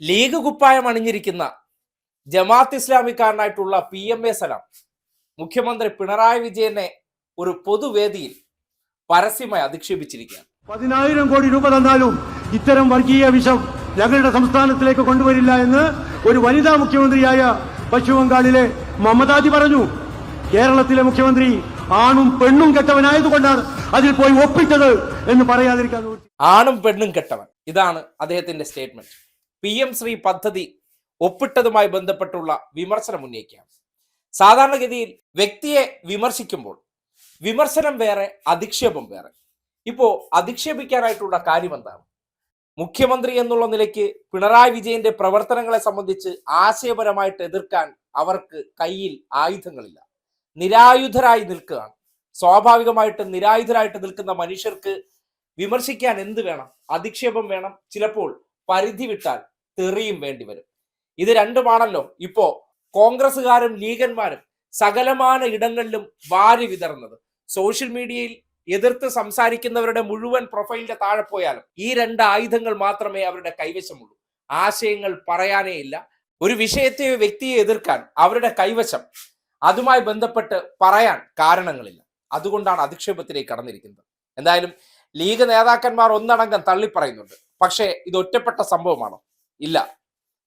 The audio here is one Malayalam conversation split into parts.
ലീഗ് കുപ്പായം അണിഞ്ഞിരിക്കുന്ന ജമാഅത്ത് ഇസ്ലാമിക്കാരനായിട്ടുള്ള PMA സലാം മുഖ്യമന്ത്രി പിണറായി വിജയനെ ഒരു പൊതുവേദിയിൽ പരസ്യമായി അധിക്ഷേപിച്ചിരിക്കുകയാണ്. 10,000 കോടി രൂപ തന്നാലും ഇത്തരം വർഗീയ വിഷം ഞങ്ങളുടെ സംസ്ഥാനത്തിലേക്ക് കൊണ്ടുവരില്ല എന്ന് ഒരു വനിതാ മുഖ്യമന്ത്രിയായ പശ്ചിമ ബംഗാളിലെ മമതാജി പറഞ്ഞു. കേരളത്തിലെ മുഖ്യമന്ത്രി ആണും പെണ്ണും കെട്ടവനായതുകൊണ്ടാണ് അതിൽ പോയി ഒപ്പിട്ടത് എന്ന് പറയാതിരിക്കാൻ. ആണും പെണ്ണും കെട്ടവൻ, ഇതാണ് അദ്ദേഹത്തിന്റെ സ്റ്റേറ്റ്മെന്റ്. PM ശ്രീ പദ്ധതി ഒപ്പിട്ടതുമായി ബന്ധപ്പെട്ടുള്ള വിമർശനം ഉന്നയിക്കുകയാണ്. സാധാരണഗതിയിൽ വ്യക്തിയെ വിമർശിക്കുമ്പോൾ വിമർശനം വേറെ, അധിക്ഷേപം വേറെ. ഇപ്പോ അധിക്ഷേപിക്കാനായിട്ടുള്ള കാര്യം എന്താണ്? മുഖ്യമന്ത്രി എന്നുള്ള നിലയ്ക്ക് പിണറായി വിജയന്റെ പ്രവർത്തനങ്ങളെ സംബന്ധിച്ച് ആശയപരമായിട്ട് എതിർക്കാൻ അവർക്ക് കയ്യിൽ ആയുധങ്ങളില്ല, നിരായുധരായി നിൽക്കുകയാണ്. സ്വാഭാവികമായിട്ട് നിരായുധരായിട്ട് നിൽക്കുന്ന മനുഷ്യർക്ക് വിമർശിക്കാൻ എന്ത് വേണം? അധിക്ഷേപം വേണം, ചിലപ്പോൾ പരിധി വിട്ടാൽ തെറിയും വേണ്ടി വരും. ഇത് രണ്ടുമാണല്ലോ ഇപ്പോ കോൺഗ്രസ്സുകാരും ലീഗന്മാരും സകലമാന ഇടങ്ങളിലും വാരി വിതറുന്നത്. സോഷ്യൽ മീഡിയയിൽ എതിർത്ത് സംസാരിക്കുന്നവരുടെ മുഴുവൻ പ്രൊഫൈലിന്റെ താഴെ പോയാലും ഈ രണ്ട് ആയുധങ്ങൾ മാത്രമേ അവരുടെ കൈവശമുള്ളൂ. ആശയങ്ങൾ പറയാനേ ഇല്ല. ഒരു വിഷയത്തെ വ്യക്തിയെ എതിർക്കാൻ അവരുടെ കൈവശം അതുമായി ബന്ധപ്പെട്ട് പറയാൻ കാരണങ്ങളില്ല. അതുകൊണ്ടാണ് അധിക്ഷേപത്തിലേക്ക് കടന്നിരിക്കുന്നത്. എന്തായാലും ലീഗ് നേതാക്കന്മാർ ഒന്നടങ്കം തള്ളിപ്പറയുന്നുണ്ട്. പക്ഷേ ഇത് ഒറ്റപ്പെട്ട സംഭവമാണോ? ഇല്ല.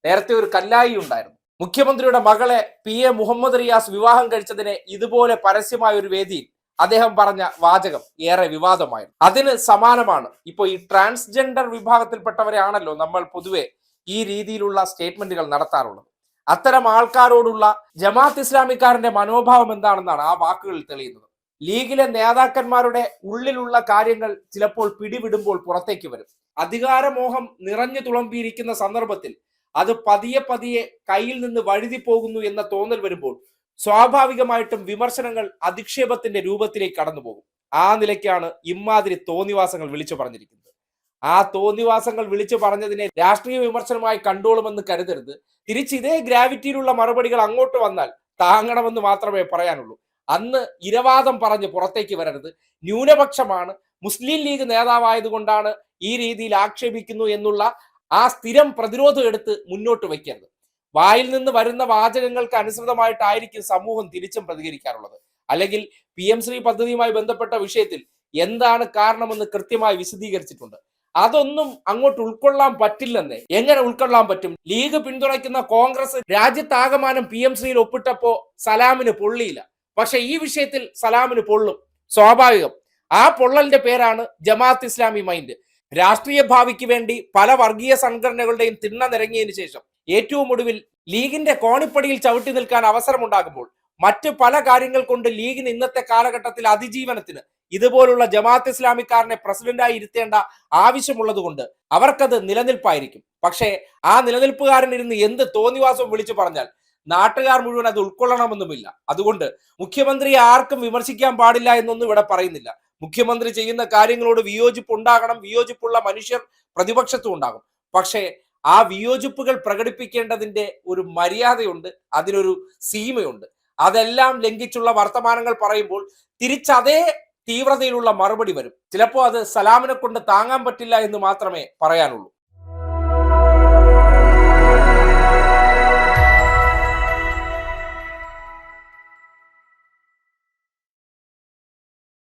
നേരത്തെ ഒരു കല്ലായി ഉണ്ടായിരുന്നു. മുഖ്യമന്ത്രിയുടെ മകളെ PA മുഹമ്മദ് റിയാസ് വിവാഹം കഴിച്ചതിനെ ഇതുപോലെ പരസ്യമായ ഒരു വേദിയിൽ അദ്ദേഹം പറഞ്ഞ വാചകം ഏറെ വിവാദമായിരുന്നു. അതിന് സമാനമാണ് ഇപ്പൊ ഈ ട്രാൻസ്ജെൻഡർ വിഭാഗത്തിൽപ്പെട്ടവരെ ആണല്ലോ നമ്മൾ പൊതുവെ ഈ രീതിയിലുള്ള സ്റ്റേറ്റ്മെന്റുകൾ നടത്താറുള്ളത്. അത്തരം ആൾക്കാരോടുള്ള ജമാഅത്ത് ഇസ്ലാമിക്കാരന്റെ മനോഭാവം എന്താണെന്നാണ് ആ വാക്കുകളിൽ തെളിയുന്നത്. ലീഗിലെ നേതാക്കന്മാരുടെ ഉള്ളിലുള്ള കാര്യങ്ങൾ ചിലപ്പോൾ പിടിവിടുമ്പോൾ പുറത്തേക്ക് വരും. അധികാരമോഹം നിറഞ്ഞു തുളമ്പിയിരിക്കുന്ന സന്ദർഭത്തിൽ അത് പതിയെ പതിയെ കയ്യിൽ നിന്ന് വഴുതി പോകുന്നു എന്ന തോന്നൽ വരുമ്പോൾ സ്വാഭാവികമായിട്ടും വിമർശനങ്ങൾ അധിക്ഷേപത്തിന്റെ രൂപത്തിലേക്ക് കടന്നു പോകും. ആ നിലയ്ക്കാണ് ഇമാതിരി തോന്നിവാസങ്ങൾ വിളിച്ചു പറഞ്ഞിരിക്കുന്നത്. ആ തോന്നിവാസങ്ങൾ വിളിച്ചു പറഞ്ഞതിനെ രാഷ്ട്രീയ വിമർശനമായി കണ്ടോളുമെന്ന് കരുതരുത്. തിരിച്ച് ഇതേ ഗ്രാവിറ്റിയിലുള്ള മറുപടികൾ അങ്ങോട്ട് വന്നാൽ താങ്ങണമെന്ന് മാത്രമേ പറയാനുള്ളൂ. അന്ന് ഇരവാദം പറഞ്ഞ് പുറത്തേക്ക് വരരുത്. ന്യൂനപക്ഷമാണ്, മുസ്ലിം ലീഗ് നേതാവായതുകൊണ്ടാണ് ഈ രീതിയിൽ ആക്ഷേപിക്കുന്നു എന്നുള്ള ആ സ്ഥിരം പ്രതിരോധം എടുത്ത് മുന്നോട്ട് വയ്ക്കരുത്. വായിൽ നിന്ന് വരുന്ന വാചകങ്ങൾക്ക് അനുസൃതമായിട്ടായിരിക്കും സമൂഹം തിരിച്ചും പ്രതികരിക്കാറുള്ളത്. അല്ലെങ്കിൽ PM ശ്രീ പദ്ധതിയുമായി ബന്ധപ്പെട്ട വിഷയത്തിൽ എന്താണ് കാരണമെന്ന് കൃത്യമായി വിശദീകരിച്ചിട്ടുണ്ട്. അതൊന്നും അങ്ങോട്ട് ഉൾക്കൊള്ളാൻ പറ്റില്ലെന്നേ. എങ്ങനെ ഉൾക്കൊള്ളാൻ പറ്റും? ലീഗ് പിന്തുണയ്ക്കുന്ന കോൺഗ്രസ് രാജ്യത്താകമാനം PM ശ്രീയിൽ ഒപ്പിട്ടപ്പോ സലാമിന് പൊള്ളിയില്ല. പക്ഷെ ഈ വിഷയത്തിൽ സലാമിന് പൊള്ളും, സ്വാഭാവികം. ആ പൊള്ളലിന്റെ പേരാണ് ജമാഅത്ത് ഇസ്ലാമി മൈൻഡ്. രാഷ്ട്രീയ ഭാവിക്ക് വേണ്ടി പല വർഗീയ സംഘടനകളുടെയും തിണ്ണ നിരങ്ങിയതിനു ശേഷം ഏറ്റവും ഒടുവിൽ ലീഗിന്റെ കോണിപ്പടിയിൽ ചവിട്ടി നിൽക്കാൻ അവസരമുണ്ടാകുമ്പോൾ മറ്റ് പല കാര്യങ്ങൾ കൊണ്ട് ലീഗിന് ഇന്നത്തെ കാലഘട്ടത്തിൽ അതിജീവനത്തിന് ഇതുപോലുള്ള ജമാഅത്ത് ഇസ്ലാമിക്കാരനെ പ്രസിഡന്റായി ഇരുത്തേണ്ട ആവശ്യമുള്ളത് കൊണ്ട് അവർക്കത് നിലനിൽപ്പായിരിക്കും. പക്ഷേ ആ നിലനിൽപ്പുകാരൻ ഇരുന്ന് എന്ത് തോന്നിവാസവും വിളിച്ചു പറഞ്ഞാൽ നാട്ടുകാർ മുഴുവൻ അത് ഉൾക്കൊള്ളണമെന്നുമില്ല. അതുകൊണ്ട് മുഖ്യമന്ത്രിയെ ആർക്കും വിമർശിക്കാൻ പാടില്ല എന്നൊന്നും ഇവിടെ പറയുന്നില്ല. മുഖ്യമന്ത്രി ചെയ്യുന്ന കാര്യങ്ങളോട് വിയോജിപ്പ് ഉണ്ടാകണം. വിയോജിപ്പുള്ള മനുഷ്യർ പ്രതിപക്ഷത്തും ഉണ്ടാകും. പക്ഷേ ആ വിയോജിപ്പുകൾ പ്രകടിപ്പിക്കേണ്ടതിന്റെ ഒരു മര്യാദയുണ്ട്, അതിനൊരു സീമയുണ്ട്. അതെല്ലാം ലംഘിച്ചുള്ള വർത്തമാനങ്ങൾ പറയുമ്പോൾ തിരിച്ചതേ തീവ്രതയിലുള്ള മറുപടി വരും. ചിലപ്പോൾ അത് സലാമിനെ കൊണ്ട് താങ്ങാൻ പറ്റില്ല എന്ന് മാത്രമേ പറയാനുള്ളൂ.